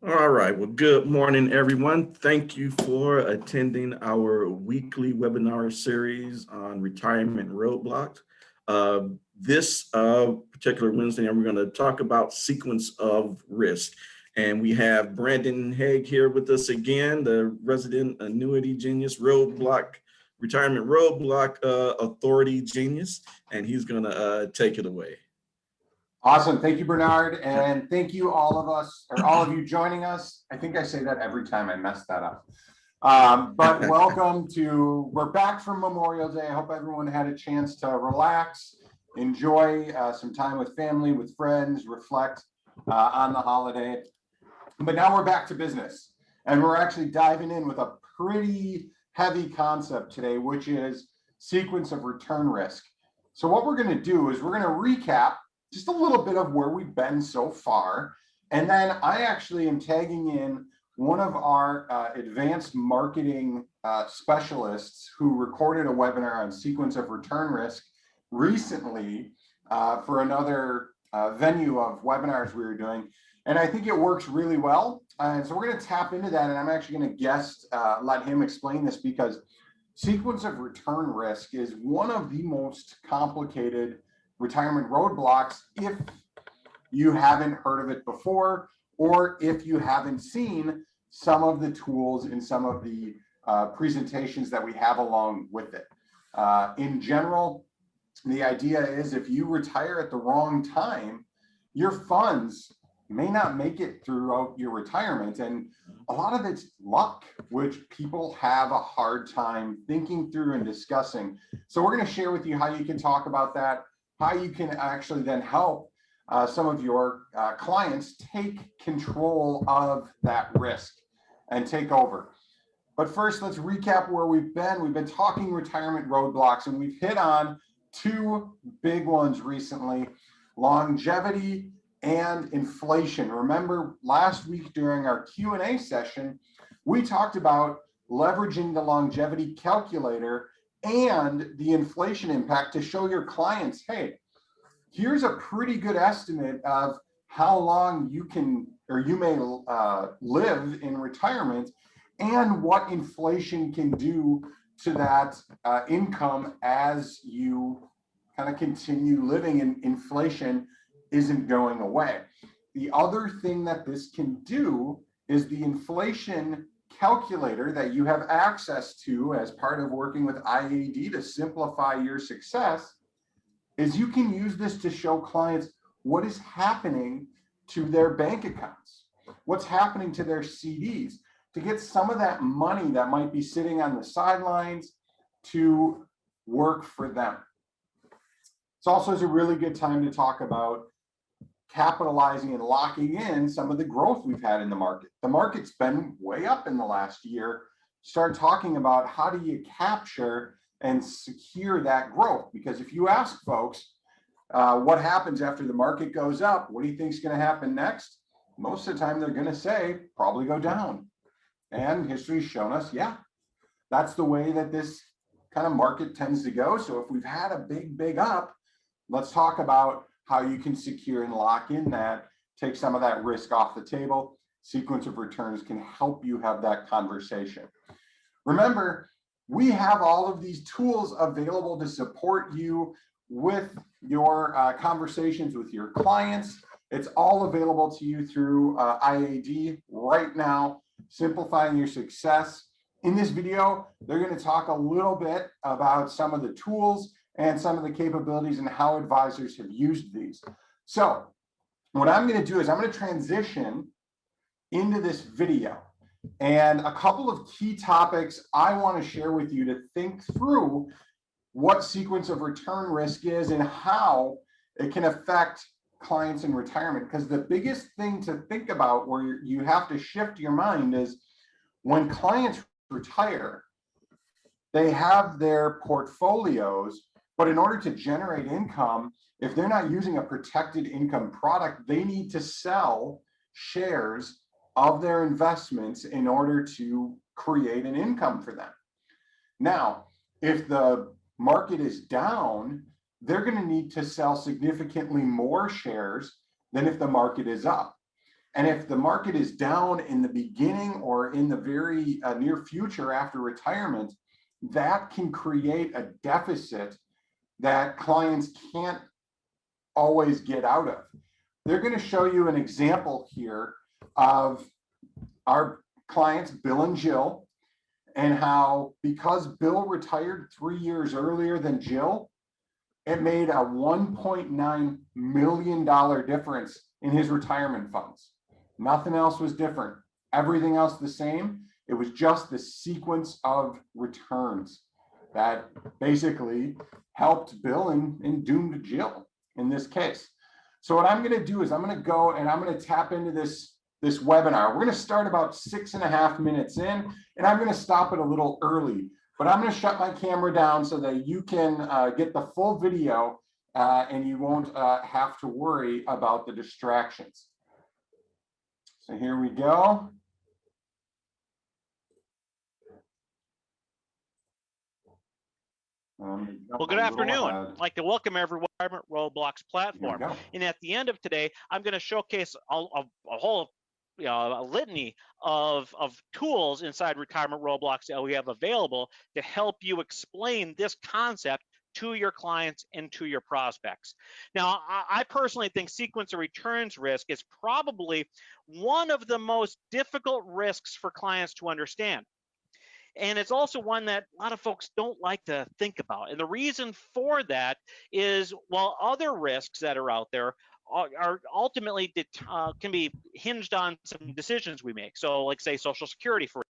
All right. Well, good morning, everyone. Thank you for attending our weekly webinar series on retirement roadblocks. This particular Wednesday, we're going to talk about sequence of risk. And we have Brandon Haig here with us again, the resident annuity genius, retirement roadblock authority genius, and he's going to take it away. Awesome. Thank you, Bernard. And thank you all of you joining us. I think I say that every time I mess that up. But welcome we're back from Memorial Day. I hope everyone had a chance to relax, enjoy some time with family, with friends, reflect on the holiday. But now we're back to business. And we're actually diving in with a pretty heavy concept today, which is sequence of return risk. So what we're going to do is we're going to recap just a little bit of where we've been so far. And then I actually am tagging in one of our advanced marketing specialists who recorded a webinar on sequence of return risk recently for another venue of webinars we were doing. And I think it works really well. And so we're going to tap into that. And I'm actually going to let him explain this, because sequence of return risk is one of the most complicated retirement roadblocks if you haven't heard of it before, or if you haven't seen some of the tools in some of the presentations that we have along with it. In general, the idea is if you retire at the wrong time, your funds may not make it throughout your retirement. And a lot of it's luck, which people have a hard time thinking through and discussing. So we're going to share with you how you can talk about that, how you can actually then help some of your clients take control of that risk and take over. But first, let's recap where we've been. We've been talking retirement roadblocks, and we've hit on two big ones recently: longevity and inflation. Remember, last week during our Q&A session, we talked about leveraging the longevity calculator and the inflation impact to show your clients, hey, here's a pretty good estimate of how long you can, or you may live in retirement, and what inflation can do to that income as you kind of continue living, and inflation isn't going away. The other thing that this can do is the inflation calculator that you have access to as part of working with IAD to simplify your success, is you can use this to show clients what is happening to their bank accounts, what's happening to their CDs, to get some of that money that might be sitting on the sidelines to work for them. It's also a really good time to talk about capitalizing and locking in some of the growth we've had in the market. The market's been way up in the last year. Start talking about how do you capture and secure that growth? Because if you ask folks what happens after the market goes up, what do you think is going to happen next? Most of the time they're going to say probably go down. And history's shown us, yeah, that's the way that this kind of market tends to go. So if we've had a big up, let's talk about how you can secure and lock in that, take some of that risk off the table. Sequence of returns can help you have that conversation. Remember, we have all of these tools available to support you with your conversations with your clients. It's all available to you through IAD right now, simplifying your success. In this video, they're going to talk a little bit about some of the tools and some of the capabilities and how advisors have used these. So what I'm going to do is I'm going to transition into this video. And a couple of key topics I want to share with you to think through what sequence of return risk is and how it can affect clients in retirement. Because the biggest thing to think about where you have to shift your mind is when clients retire, they have their portfolios, but in order to generate income, if they're not using a protected income product, they need to sell shares of their investments in order to create an income for them. Now, if the market is down, they're going to need to sell significantly more shares than if the market is up. And if the market is down in the beginning or in the very near future after retirement, that can create a deficit that clients can't always get out of. They're going to show you an example here of our clients, Bill and Jill, and how because Bill retired 3 years earlier than Jill, it made a $1.9 million difference in his retirement funds. Nothing else was different. Everything else the same. It was just the sequence of returns that basically helped Bill and doomed Jill in this case. So what I'm going to do is I'm going to go and I'm going to tap into this webinar. We're going to start about 6.5 minutes in, and I'm going to stop it a little early, but I'm going to shut my camera down so that you can get the full video and you won't have to worry about the distractions. So here we go. Well, good afternoon. I'd like to welcome everyone to Roadblock's platform. And at the end of today, I'm going to showcase a whole a litany of tools inside Retirement Roadblocks that we have available to help you explain this concept to your clients and to your prospects. Now, I personally think sequence of returns risk is probably one of the most difficult risks for clients to understand. And it's also one that a lot of folks don't like to think about. And the reason for that is while other risks that are out there are ultimately can be hinged on some decisions we make. So like say Social Security, for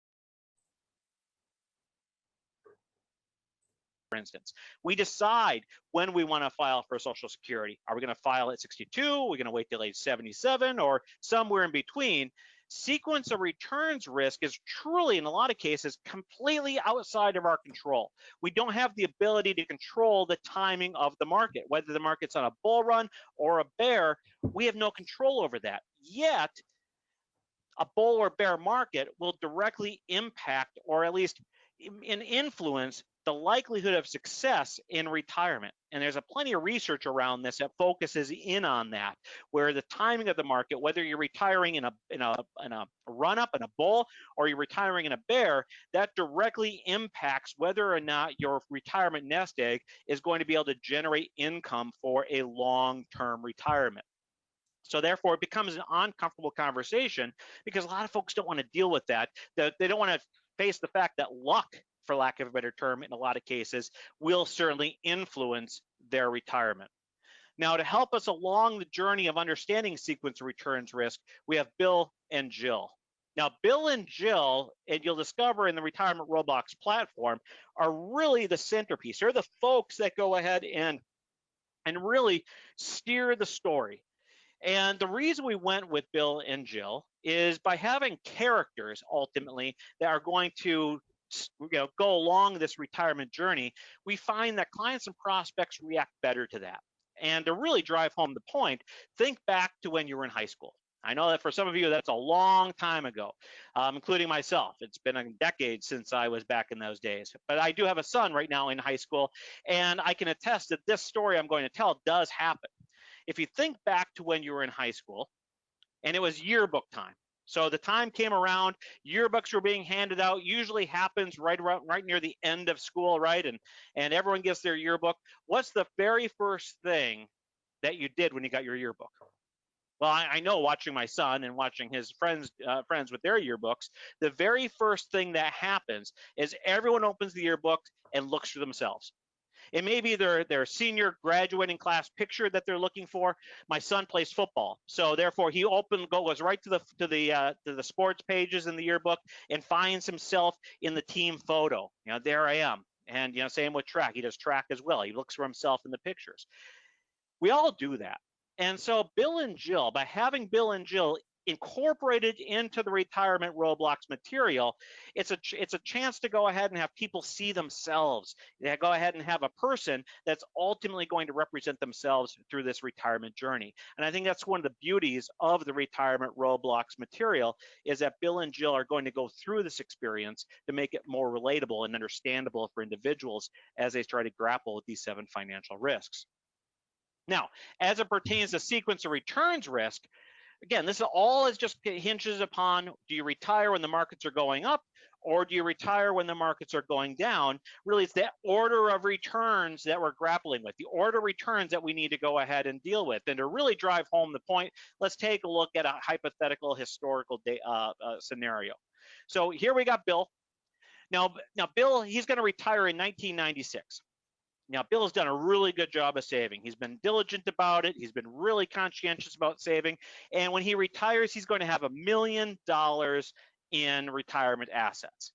instance, we decide when we want to file for Social Security. Are we going to file at 62? Are we going to wait till age 77 or somewhere in between? Sequence of returns risk is truly, in a lot of cases, completely outside of our control. We don't have the ability to control the timing of the market, whether the market's on a bull run or a bear. We have no control over that. Yet, a bull or bear market will directly impact, or at least influence, the likelihood of success in retirement. And there's plenty of research around this that focuses in on that, where the timing of the market, whether you're retiring in a run up in a bull or you're retiring in a bear, that directly impacts whether or not your retirement nest egg is going to be able to generate income for a long-term retirement. So therefore, it becomes an uncomfortable conversation because a lot of folks don't want to deal with that. They don't want to face the fact that luck, for lack of a better term, in a lot of cases, will certainly influence their retirement. Now, to help us along the journey of understanding sequence of returns risk, we have Bill and Jill. Now, Bill and Jill, and you'll discover in the Retirement Roadblocks platform, are really the centerpiece. They're the folks that go ahead and really steer the story. And the reason we went with Bill and Jill is by having characters ultimately that are going to go along this retirement journey, we find that clients and prospects react better to that. And to really drive home the point, think back to when you were in high school. I know that for some of you, that's a long time ago, including myself. It's been a decade since I was back in those days. But I do have a son right now in high school, and I can attest that this story I'm going to tell does happen. If you think back to when you were in high school, and it was yearbook time. So the time came around, yearbooks were being handed out, usually happens right near the end of school, right? And everyone gets their yearbook. What's the very first thing that you did when you got your yearbook? Well, I know, watching my son and watching his friends with their yearbooks, the very first thing that happens is everyone opens the yearbook and looks for themselves. It may be their senior graduating class picture that they're looking for. My son plays football, so therefore he goes right to the sports pages in the yearbook and finds himself in the team photo. There I am, and same with track. He does track as well. He looks for himself in the pictures. We all do that, and so Bill and Jill, by having Bill and Jill incorporated into the Retirement Roadblocks material, it's a chance to go ahead and have people see themselves. They go ahead and have a person that's ultimately going to represent themselves through this retirement journey. And I think that's one of the beauties of the Retirement Roadblocks material, is that Bill and Jill are going to go through this experience to make it more relatable and understandable for individuals as they try to grapple with these 7 financial risks. Now, as it pertains to sequence of returns risk, Again, this is all is just hinges upon, do you retire when the markets are going up, or do you retire when the markets are going down? Really, it's the order of returns that we're grappling with, the order of returns that we need to go ahead and deal with. And to really drive home the point, let's take a look at a hypothetical historical scenario. So here we got Bill. Now Bill, he's going to retire in 1996. Now, Bill has done a really good job of saving. He's been diligent about it. He's been really conscientious about saving. And when he retires, he's going to have $1 million in retirement assets.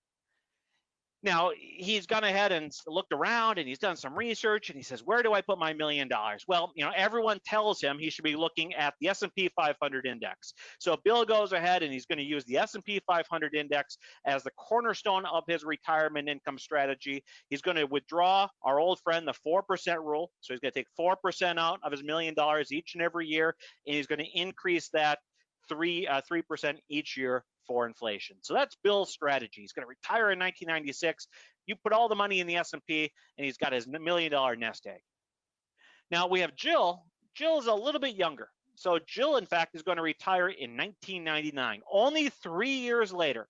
Now, he's gone ahead and looked around and he's done some research and he says, where do I put my $1 million? Well, everyone tells him he should be looking at the S&P 500 index. So Bill goes ahead and he's going to use the S&P 500 index as the cornerstone of his retirement income strategy. He's going to withdraw our old friend, the 4% rule. So he's going to take 4% out of his $1 million each and every year, and he's going to increase that 3% each year for inflation. So that's Bill's strategy. He's going to retire in 1996. You put all the money in the S&P, and he's got his $1 million nest egg. Now we have Jill. Jill is a little bit younger. So Jill, in fact, is going to retire in 1999, only 3 years later.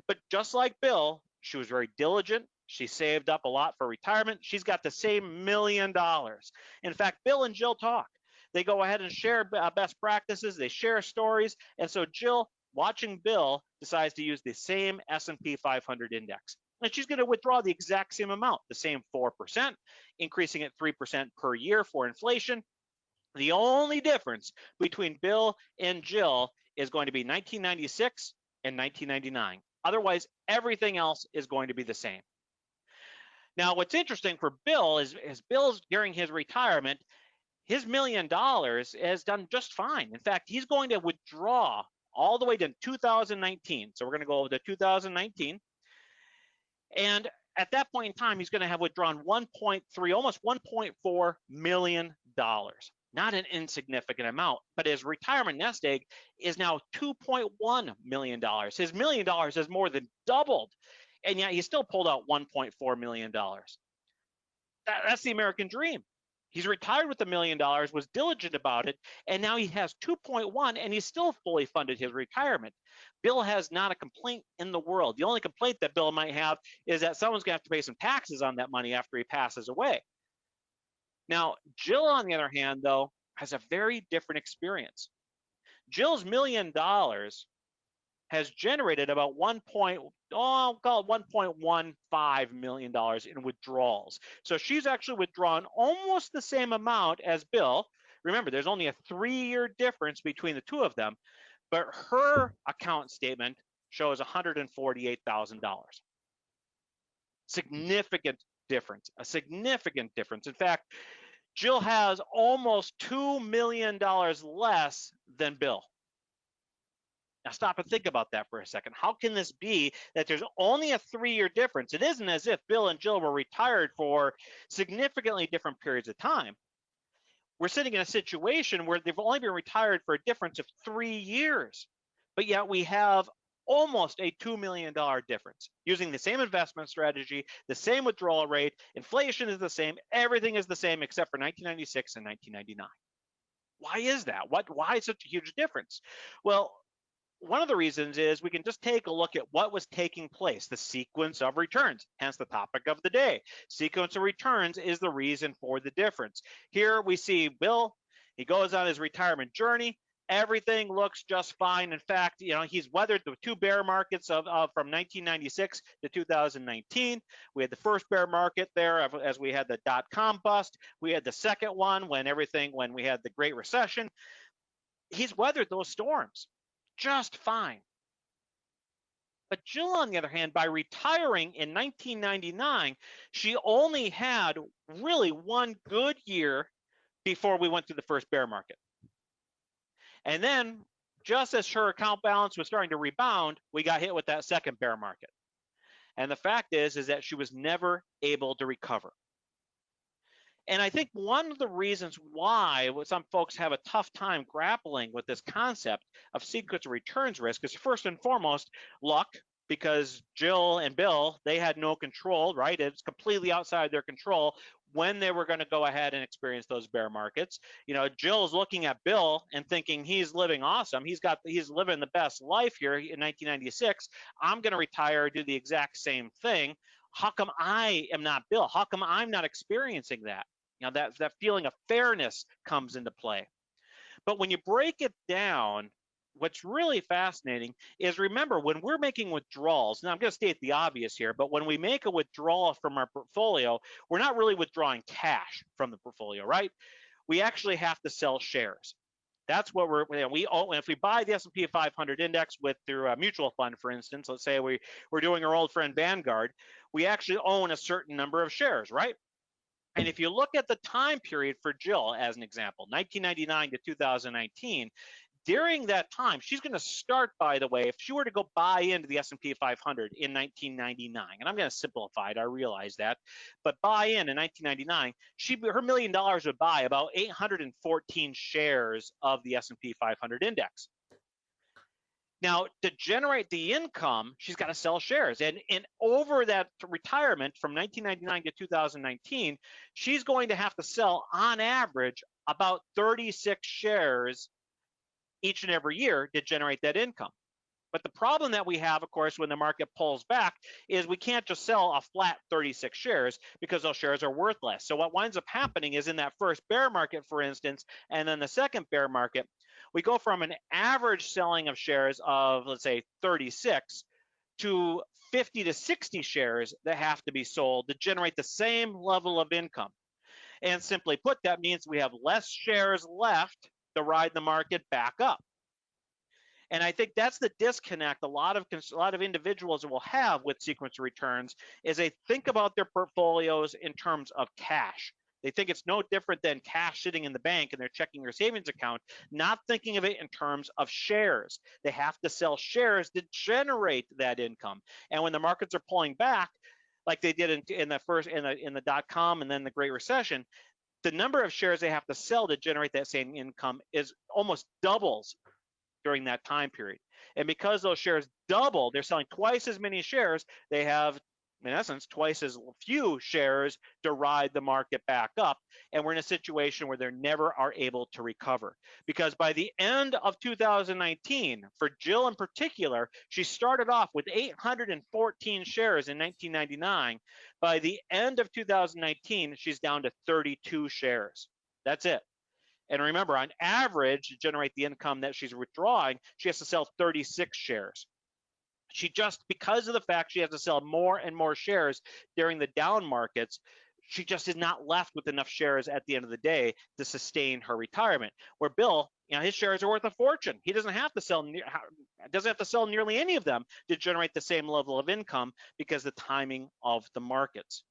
But just like Bill, she was very diligent. She saved up a lot for retirement. She's got the same $1 million. In fact, Bill and Jill talk. They go ahead and share best practices. They share stories. And so Jill, watching Bill, decides to use the same S&P 500 index. And she's going to withdraw the exact same amount, the same 4%, increasing it 3% per year for inflation. The only difference between Bill and Jill is going to be 1996 and 1999. Otherwise, everything else is going to be the same. Now, what's interesting for Bill is Bill's during his retirement, his $1 million has done just fine. In fact, he's going to withdraw all the way to 2019. So we're going to go over to 2019. And at that point in time, he's going to have withdrawn 1.3, almost $1.4 million. Not an insignificant amount, but his retirement nest egg is now $2.1 million. His $1 million has more than doubled, and yet he still pulled out $1.4 million. That's the American dream. He's retired with $1 million, was diligent about it, and now he has 2.1, and he's still fully funded his retirement. Bill has not a complaint in the world. The only complaint that Bill might have is that someone's going to have to pay some taxes on that money after he passes away. Now, Jill, on the other hand, though, has a very different experience. Jill's $1 million has generated about $1.15 million in withdrawals. So she's actually withdrawn almost the same amount as Bill. Remember, there's only a 3-year difference between the two of them, but her account statement shows $148,000. Significant difference, a significant difference. In fact, Jill has almost $2 million less than Bill. Now stop and think about that for a second. How can this be that there's only a 3-year difference? It isn't as if Bill and Jill were retired for significantly different periods of time. We're sitting in a situation where they've only been retired for a difference of 3 years, but yet we have almost a $2 million difference using the same investment strategy, the same withdrawal rate, inflation is the same, everything is the same except for 1996 and 1999. Why is that? Why is such a huge difference? Well, one of the reasons is we can just take a look at what was taking place, the sequence of returns, hence the topic of the day. Sequence of returns is the reason for the difference. Here we see Bill, he goes on his retirement journey. Everything looks just fine. In fact, he's weathered the 2 bear markets from 1996 to 2019. We had the first bear market there as we had the .com bust. We had the second one when we had the Great Recession. He's weathered those storms just fine. But Jill, on the other hand, by retiring in 1999, she only had really one good year before we went through the first bear market. And then just as her account balance was starting to rebound, we got hit with that second bear market. And the fact is that she was never able to recover. And I think one of the reasons why some folks have a tough time grappling with this concept of sequence of returns risk is first and foremost luck, because Jill and Bill, they had no control, right? It's completely outside their control when they were going to go ahead and experience those bear markets. You know, Jill's looking at Bill and thinking he's living awesome. He's living the best life here in 1996. I'm going to retire, do the exact same thing. How come I am not Bill? How come I'm not experiencing that? You know, that feeling of fairness comes into play. But when you break it down, what's really fascinating is, remember, when we're making withdrawals, now I'm going to state the obvious here, but when we make a withdrawal from our portfolio, we're not really withdrawing cash from the portfolio, right? We actually have to sell shares. That's what we own. If we buy the S&P 500 index through a mutual fund, for instance, let's say we're doing our old friend Vanguard, we actually own a certain number of shares, right? And if you look at the time period for Jill, as an example, 1999 to 2019, during that time, she's going to start, by the way, if she were to go buy into the S&P 500 in 1999, and I'm going to simplify it, I realize that, but buy in 1999, her $1 million would buy about 814 shares of the S&P 500 index. Now, to generate the income, she's got to sell shares. And over that retirement from 1999 to 2019, she's going to have to sell, on average, about 36 shares each and every year to generate that income. But the problem that we have, of course, when the market pulls back is we can't just sell a flat 36 shares because those shares are worth less. So what winds up happening is, in that first bear market, for instance, and then the second bear market, we go from an average selling of shares of, let's say, 36 to 50 to 60 shares that have to be sold to generate the same level of income. And simply put, that means we have less shares left to ride the market back up. And I think that's the disconnect a lot of individuals will have with sequence returns, is they think about their portfolios in terms of cash. They think it's no different than cash sitting in the bank and they're checking your savings account, not thinking of it in terms of shares. They have to sell shares to generate that income. And when the markets are pulling back, like they did in the dot-com and then the Great Recession, the number of shares they have to sell to generate that same income is almost doubles during that time period. And because those shares double, they're selling twice as many shares, they have, in essence, twice as few shares to ride the market back up. And we're in a situation where they never are able to recover. Because by the end of 2019, for Jill in particular, she started off with 814 shares in 1999. By the end of 2019, she's down to 32 shares. That's it. And remember, on average, to generate the income that she's withdrawing, she has to sell 36 shares. She just, because of the fact she has to sell more and more shares during the down markets, she just is not left with enough shares at the end of the day to sustain her retirement. Where Bill, you know, his shares are worth a fortune. He doesn't have to sell nearly any of them to generate the same level of income because of the timing of the markets.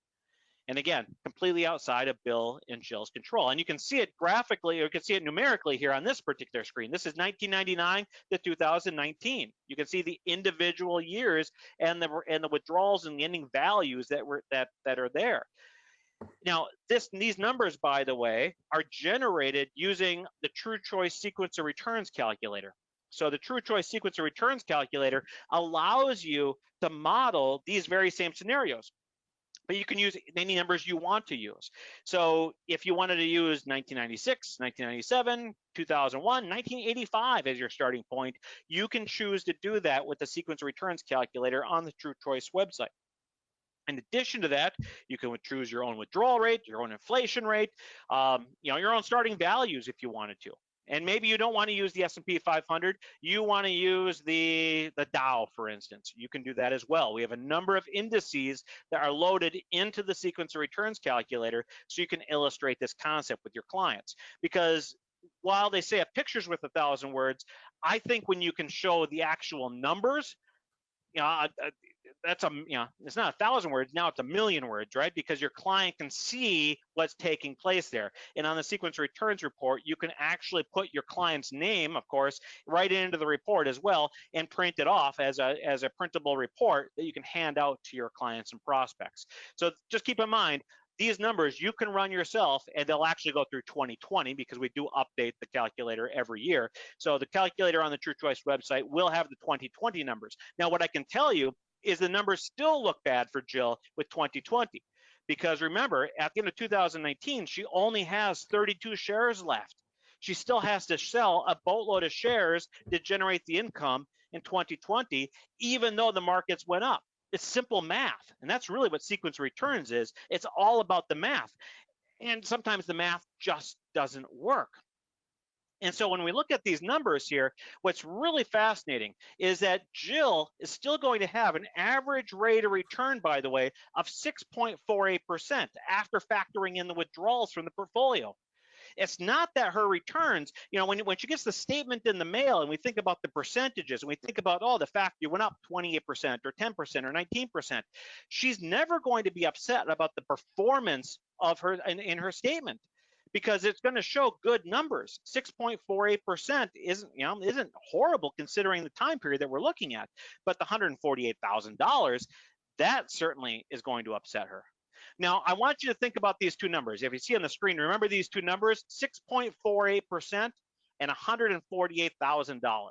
And again, completely outside of Bill and Jill's control. And you can see it graphically, or you can see it numerically here on this particular screen. This is 1999 to 2019. You can see the individual years and the withdrawals and the ending values that are there. Now, these numbers, by the way, are generated using the True Choice Sequence of Returns calculator. So the True Choice Sequence of Returns calculator allows you to model these very same scenarios. But you can use any numbers you want to use. So if you wanted to use 1996, 1997, 2001, 1985 as your starting point, you can choose to do that with the sequence returns calculator on the True Choice website. In addition to that, you can choose your own withdrawal rate, your own inflation rate, your own starting values if you wanted to. And maybe you don't want to use the S&P 500, you want to use the Dow, for instance. You can do that as well. We have a number of indices that are loaded into the sequence of returns calculator so you can illustrate this concept with your clients. Because while they say a picture's worth 1,000 words, I think when you can show the actual numbers, it's not 1,000 words, now it's 1,000,000 words, right? Because your client can see what's taking place there. And on the sequence returns report, you can actually put your client's name, of course, right into the report as well and print it off as a printable report that you can hand out to your clients and prospects. So just keep in mind, these numbers you can run yourself and they'll actually go through 2020 because we do update the calculator every year. So the calculator on the True Choice website will have the 2020 numbers. Now, what I can tell you is the numbers still look bad for Jill with 2020 Because remember, at the end of 2019, she only has 32 shares left. She still has to sell a boatload of shares to generate the income in 2020, even though the markets went up. It's simple math, and that's really what sequence returns is. It's all about the math, and sometimes the math just doesn't work. And so when we look at these numbers here, what's really fascinating is that Jill is still going to have an average rate of return, by the way, of 6.48% after factoring in the withdrawals from the portfolio. It's not that her returns, when she gets the statement in the mail and we think about the percentages and we think about, the fact you went up 28% or 10% or 19%, she's never going to be upset about the performance of her in her statement, because it's going to show good numbers. 6.48% isn't horrible considering the time period that we're looking at, but the $148,000, that certainly is going to upset her. Now, I want you to think about these two numbers. If you see on the screen, remember these two numbers, 6.48% and $148,000.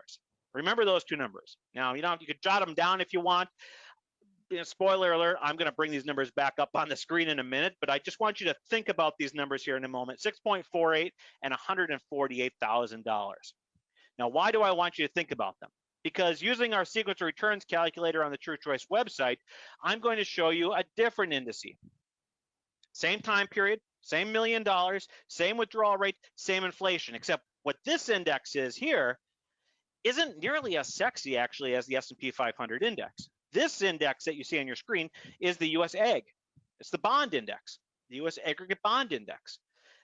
Remember those two numbers. Now, you could jot them down if you want. Spoiler alert, I'm going to bring these numbers back up on the screen in a minute, but I just want you to think about these numbers here in a moment, 6.48 and $148,000. Now, why do I want you to think about them? Because using our sequence of returns calculator on the True Choice website, I'm going to show you a different index. Same time period, same $1 million, same withdrawal rate, same inflation, except what this index is here isn't nearly as sexy actually as the S&P 500 index. This index that you see on your screen is the US Ag. It's the bond index, the US Aggregate Bond Index.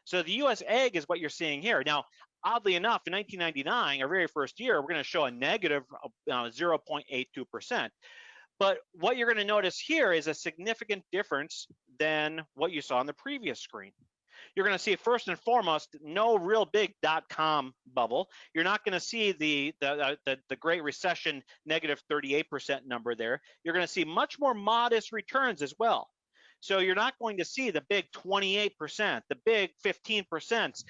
So the US Ag is what you're seeing here. Now, oddly enough, in 1999, our very first year, we're going to show a negative 0.82%. But what you're going to notice here is a significant difference than what you saw on the previous screen. You're going to see, first and foremost, no real big dot-com bubble. You're not going to see the Great Recession negative 38% number there. You're going to see much more modest returns as well. So you're not going to see the big 28%, the big 15%.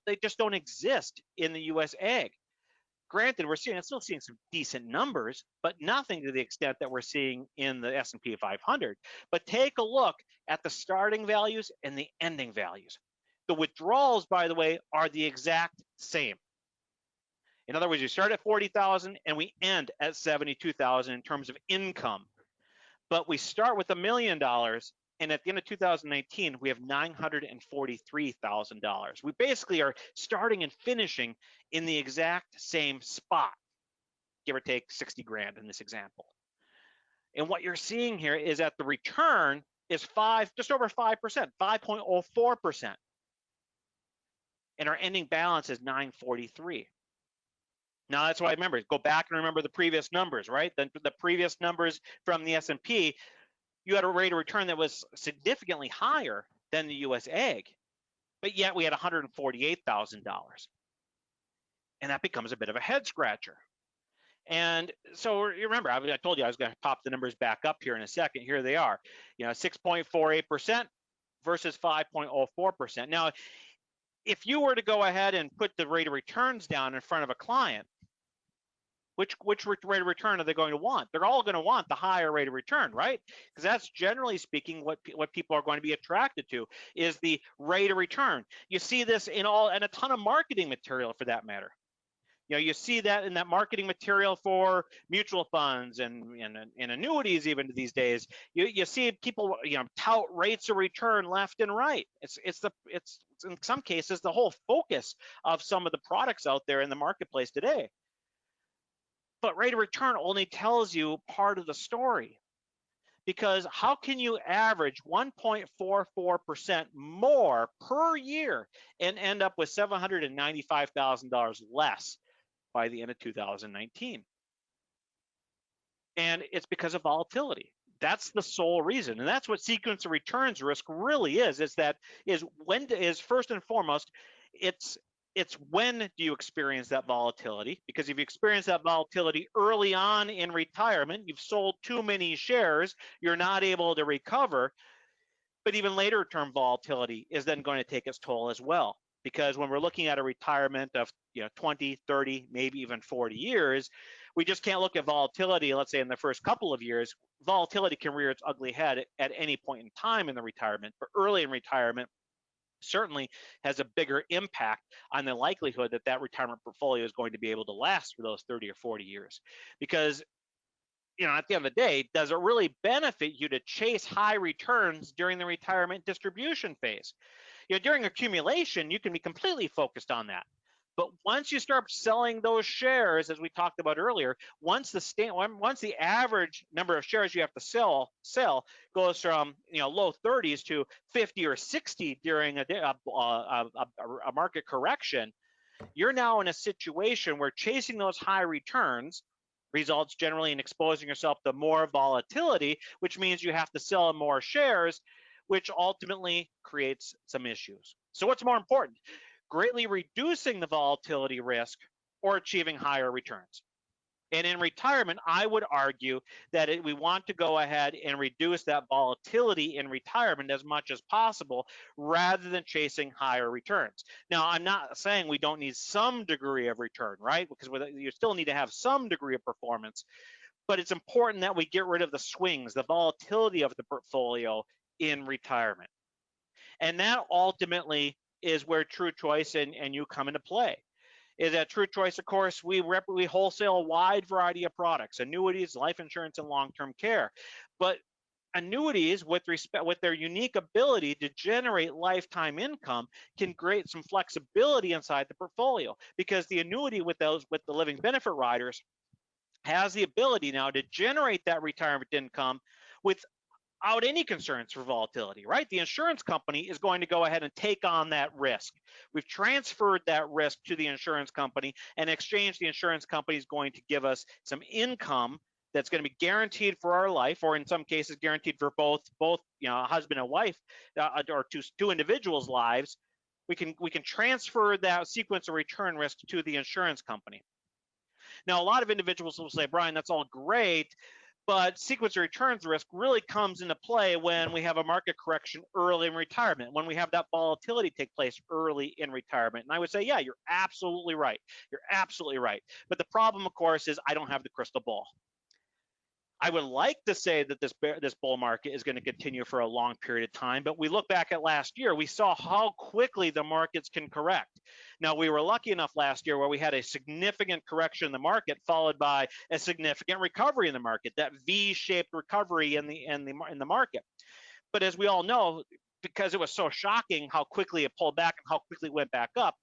They just don't exist in the US Ag. Granted, we're still seeing some decent numbers, but nothing to the extent that we're seeing in the S&P 500. But take a look at the starting values and the ending values. The withdrawals, by the way, are the exact same. In other words, you start at 40,000 and we end at 72,000 in terms of income. But we start with $1 million, and at the end of 2019, we have $943,000. We basically are starting and finishing in the exact same spot, give or take 60 grand in this example. And what you're seeing here is that the return is just over 5%, 5.04%. And our ending balance is 943. Now that's why I remember, go back and remember the previous numbers, right? The previous numbers from the S&P, you had a rate of return that was significantly higher than the US Ag, but yet we had $148,000. And that becomes a bit of a head scratcher. And so you remember, I told you I was going to pop the numbers back up here in a second. Here they are, 6.48% versus 5.04%. Now, if you were to go ahead and put the rate of returns down in front of a client, which rate of return are they going to want? They're all going to want the higher rate of return, right? Because that's generally speaking what people are going to be attracted to is the rate of return. You see this in a ton of marketing material for that matter. You see that in that marketing material for mutual funds and annuities even these days. You see people tout rates of return left and right. It's in some cases the whole focus of some of the products out there in the marketplace today. But rate of return only tells you part of the story, because how can you average 1.44% more per year and end up with $795,000 less by the end of 2019? And it's because of volatility. That's the sole reason, and that's what sequence of returns risk really is. First and foremost, it's when do you experience that volatility? Because if you experience that volatility early on in retirement, you've sold too many shares, you're not able to recover. But even later term volatility is then going to take its toll as well. because when we're looking at a retirement of 20, 30, maybe even 40 years, we just can't look at volatility, let's say in the first couple of years. Volatility can rear its ugly head at any point in time in the retirement, but early in retirement certainly has a bigger impact on the likelihood that that retirement portfolio is going to be able to last for those 30 or 40 years. Because at the end of the day, does it really benefit you to chase high returns during the retirement distribution phase? During accumulation, you can be completely focused on that. But once you start selling those shares, as we talked about earlier, once the average number of shares you have to sell goes from low 30s to 50 or 60 during a market correction, you're now in a situation where chasing those high returns results generally in exposing yourself to more volatility, which means you have to sell more shares, which ultimately creates some issues. So what's more important? Greatly reducing the volatility risk or achieving higher returns? And in retirement, I would argue that we want to go ahead and reduce that volatility in retirement as much as possible rather than chasing higher returns. Now, I'm not saying we don't need some degree of return, right? Because you still need to have some degree of performance, but it's important that we get rid of the swings, the volatility of the portfolio in retirement. And that ultimately is where True Choice and you come into play. Is at True Choice, of course, we wholesale a wide variety of products: annuities, life insurance, and long-term care. But annuities, with their unique ability to generate lifetime income, can create some flexibility inside the portfolio, because the annuity with the living benefit riders has the ability now to generate that retirement income without any concerns for volatility, right? The insurance company is going to go ahead and take on that risk. We've transferred that risk to the insurance company, and in exchange, the insurance company is going to give us some income that's going to be guaranteed for our life, or in some cases guaranteed for both husband and wife, or two individuals' lives. We can transfer that sequence of return risk to the insurance company. Now, a lot of individuals will say, Brian, that's all great, but sequence of returns risk really comes into play when we have a market correction early in retirement, when we have that volatility take place early in retirement. And I would say, yeah, you're absolutely right. You're absolutely right. But the problem, of course, is I don't have the crystal ball. I would like to say that this bull market is going to continue for a long period of time, but we look back at last year, we saw how quickly the markets can correct. Now, we were lucky enough last year where we had a significant correction in the market, followed by a significant recovery in the market, that V-shaped recovery in the market. But as we all know, because it was so shocking how quickly it pulled back and how quickly it went back up,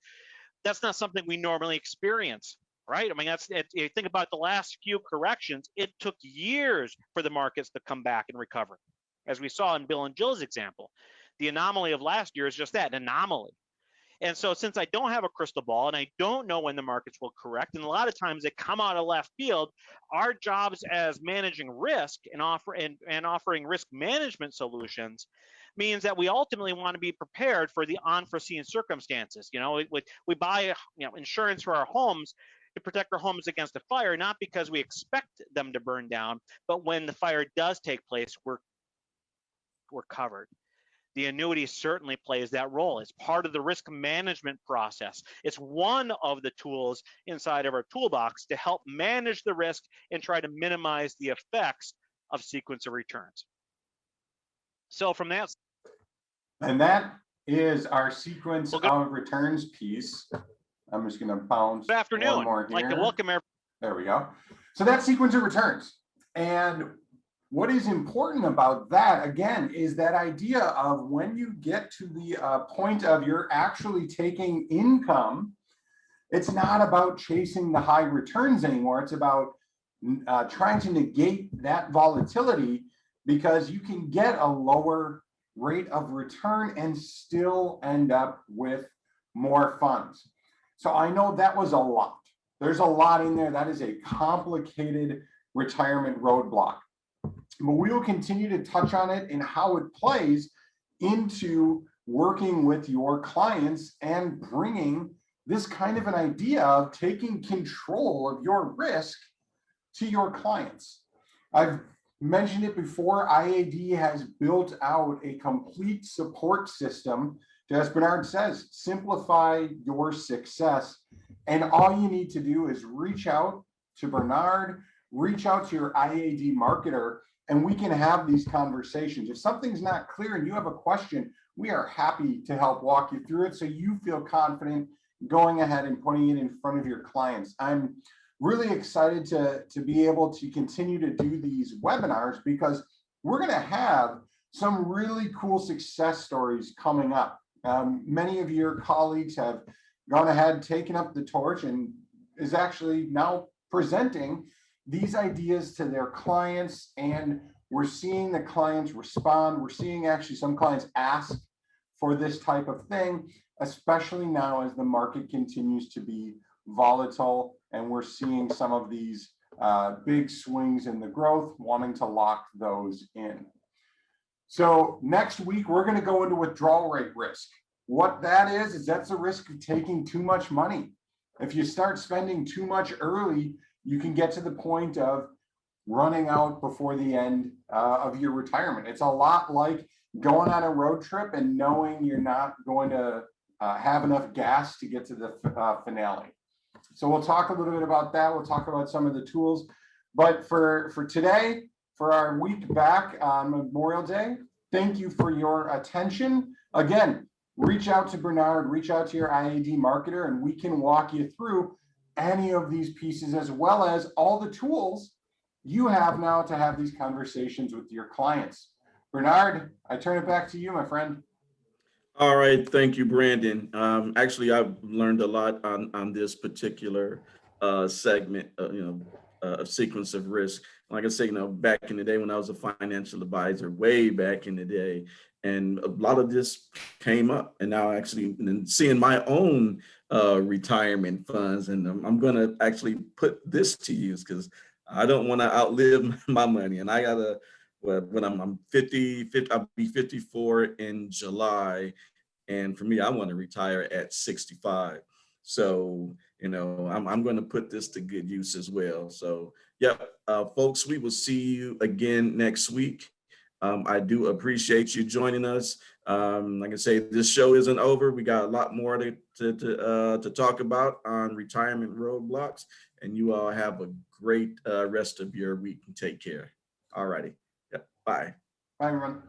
that's not something we normally experience. Right? I mean, you think about the last few corrections, it took years for the markets to come back and recover. As we saw in Bill and Jill's example, the anomaly of last year is just that, an anomaly. And so since I don't have a crystal ball and I don't know when the markets will correct, and a lot of times they come out of left field, our jobs as managing risk and offering risk management solutions means that we ultimately want to be prepared for the unforeseen circumstances. We buy insurance for our homes to protect our homes against a fire, not because we expect them to burn down, but when the fire does take place, we're covered. The annuity certainly plays that role. It's part of the risk management process. It's one of the tools inside of our toolbox to help manage the risk and try to minimize the effects of sequence of returns. So from that. And that is our sequence of returns piece. I'm just going to bounce. Good afternoon. One more here. I'd like to welcome everyone. There we go. So that's sequence of returns. And what is important about that, again, is that idea of when you get to the point of you're actually taking income, it's not about chasing the high returns anymore. It's about trying to negate that volatility, because you can get a lower rate of return and still end up with more funds. So I know that was a lot. There's a lot in there. That is a complicated retirement roadblock. But we will continue to touch on it and how it plays into working with your clients and bringing this kind of an idea of taking control of your risk to your clients. I've mentioned it before, IAD has built out a complete support system as Bernard says, simplify your success. And all you need to do is reach out to Bernard, reach out to your IAD marketer, and we can have these conversations. If something's not clear and you have a question, we are happy to help walk you through it so you feel confident going ahead and putting it in front of your clients. I'm really excited to be able to continue to do these webinars because we're going to have some really cool success stories coming up. Many of your colleagues have gone ahead, taken up the torch, and is actually now presenting these ideas to their clients. And we're seeing the clients respond. We're seeing actually some clients ask for this type of thing, especially now as the market continues to be volatile. And we're seeing some of these big swings in the growth, wanting to lock those in. So next week, we're going to go into withdrawal rate risk. What that is that's the risk of taking too much money. If you start spending too much early, you can get to the point of running out before the end of your retirement. It's a lot like going on a road trip and knowing you're not going to have enough gas to get to the finale. So we'll talk a little bit about that. We'll talk about some of the tools. But for today, for our week back on Memorial Day, thank you for your attention. Again, reach out to Bernard, reach out to your IAD marketer, and we can walk you through any of these pieces as well as all the tools you have now to have these conversations with your clients. Bernard, I turn it back to you, my friend. All right, thank you, Brandon. Actually, I've learned a lot on this particular segment, a sequence of risk. Like I say, back in the day when I was a financial advisor, way back in the day, and a lot of this came up. And now actually seeing my own retirement funds, and I'm going to actually put this to use because I don't want to outlive my money. And I gotta, when I'm 50, I'll be 54 in July. And for me, I want to retire at 65. So, I'm going to put this to good use as well. So, folks, we will see you again next week. I do appreciate you joining us. Like I say, this show isn't over. We got a lot more to talk about on retirement roadblocks. And you all have a great rest of your week and take care. All righty. Bye. Bye, everyone.